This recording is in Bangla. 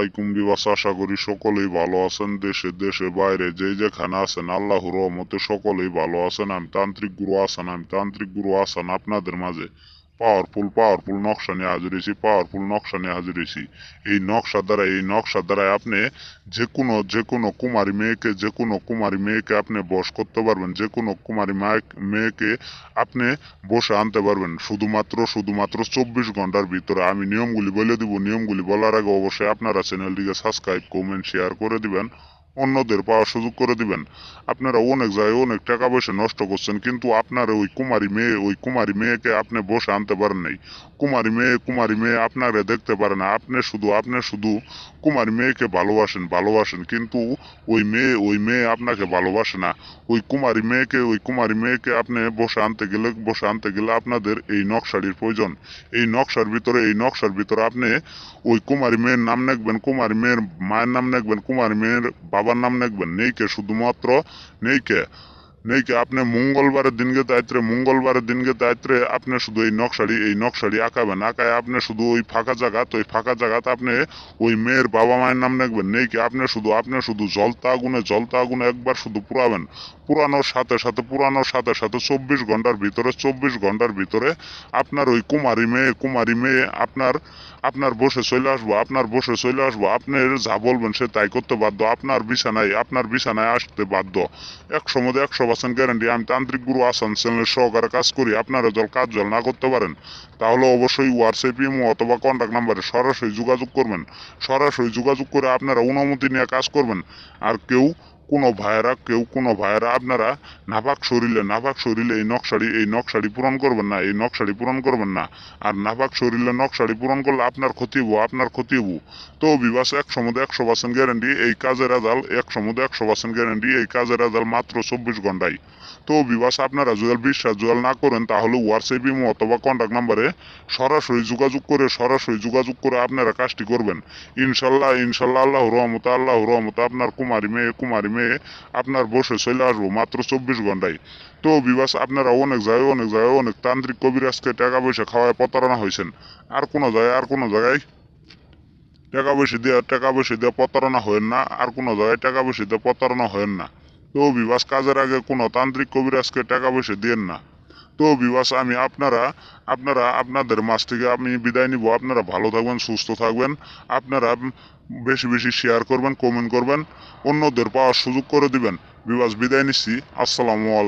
আলাইকুম বিবাস, আশা করি সকলেই ভালো আছেন। দেশে বাইরে যেখানে আছেন আল্লাহর রহমতে সকলেই ভালো আছেন। আমি তান্ত্রিক গুরু আসান আপনাদের মাঝে পাওয়ারফুল নকশা নিয়ে হাজির হয়েছি। এই নকশা দ্বারা আপনি যে কোনো কুমারী মেয়েকে আপনি বশ করতে পারবেন। যে কোনো মেয়েকে আপনি বসে আনতে পারবেন শুধুমাত্র 24 ঘন্টার ভিতরে। আমি নিয়মগুলি বলে দিব। নিয়মগুলি বলার আগে অবশ্যই আপনারা চ্যানেলটিকে সাবস্ক্রাইব, কমেন্ট, শেয়ার করে দিবেন, অন্যদের পাওয়ার সুযোগ করে দিবেন। আপনারা অনেক জায়গায় অনেক টাকা পয়সা নষ্ট করছেন, কিন্তু আপনার ওই কুমারী মেয়েকে আপনি বসে আনতে পারেন নাই। কুমারী মেয়ে আপনারে দেখতে পারে না। আপনি শুধু কুমারী মেয়েকে ভালোবাসেন, কিন্তু ওই মেয়ে আপনাকে ভালোবাসে না। ওই কুমারী মেয়েকে আপনি বসে আনতে গেলে আপনাদের এই নকশাটির প্রয়োজন। এই নকশার ভিতরে আপনি ওই কুমারী মেয়ের নাম লিখবেন, কুমারী মেয়ের মায়ের নাম লিখবেন, কুমারী মেয়ের বাবার নাম লিখবেন। শুধুমাত্র নেইকে নেইকে আপনি মঙ্গলবারের দিনকে দায়িত্রে আপনি শুধু এই নকশাটি আঁকায় আপনি শুধু ওই ফাঁকা জায়গাতে আপনি ওই মেয়ের বাবা মায়ের নাম লিখবেন। আপনি শুধু জলতা আগুনে একবার শুধু পুরানোর সাথে 24 ঘন্টার ভিতরে আপনার ওই কুমারী মেয়ে আপনার বসে চলে আসবো। আপনি যা বলবেন সে তাই করতে বাধ্য। আপনার বিছানায় আসতে বাধ্য। 100% গ্যারান্টি। আমি তান্ত্রিক গুরু আসান চ্যানেলের সহকারে কাজ করি। আপনারা কাজ না করতে পারেন, তাহলে অবশ্যই হোয়াটসঅ্যাপ, ইমো অথবা কন্ট্যাক্ট নাম্বারে সরাসরি যোগাযোগ করবেন। সরাসরি যোগাযোগ করে আপনারা অনুমতি নিয়ে কাজ করবেন। আর কোনো ভাইয়েরা আপনারা নাপাক শরীরে এই নকশাটি পূরণ করবেন না। আর নাপাক শরীরে নকশাটি পূরণ করলে আপনার ক্ষতি হবো। তো বিবাস 100% গ্যারান্টি এই কাজের রেজাল্ট। 100% গ্যারান্টি এই কাজের রেজাল্ট মাত্র 24 ঘন্টায়। তো বিবাস আপনারা যদি বিশ্বাস না করেন, তাহলে হোয়াটসঅ্যাপ, ইমো অথবা কন্ট্যাক্ট নাম্বারে সরাসরি যোগাযোগ করে আপনারা কাজটি করবেন। ইনশাল্লাহ আল্লাহর রহমতে আপনার কুমারী মেয়ে আপনার বসে চলে আসবো মাত্র 24 ঘন্টায়। তো বিবাস আপনারা অনেক জায়গায় অনেক তান্ত্রিক কবিরাজকে টাকা পয়সা খাওয়ায় প্রতারণা হয়েছেন। আর কোনো জায়গায় টাকা পয়সা দিয়ে প্রতারণা হয়েন না। আর কোনো জায়গায় টাকা পয়সা দিয়ে প্রতারণা হয়েন না। তো বিবাস কাজের আগে কোনো তান্ত্রিক কবিরাজকে টাকা পয়সা দিয়েন না। তো বিবাস আপনাদের মাঝ থেকে আমি বিদায় নিব। আপনারা ভালো থাকবেন, সুস্থ থাকবেন। আপনারা বেশি বেশি শেয়ার করবেন, কমেন্ট করবেন, অন্যদের পাওয়ার সুযোগ করে দিবেন। বিবাস বিদায় নিচ্ছি। আসসালামু আলাইকুম।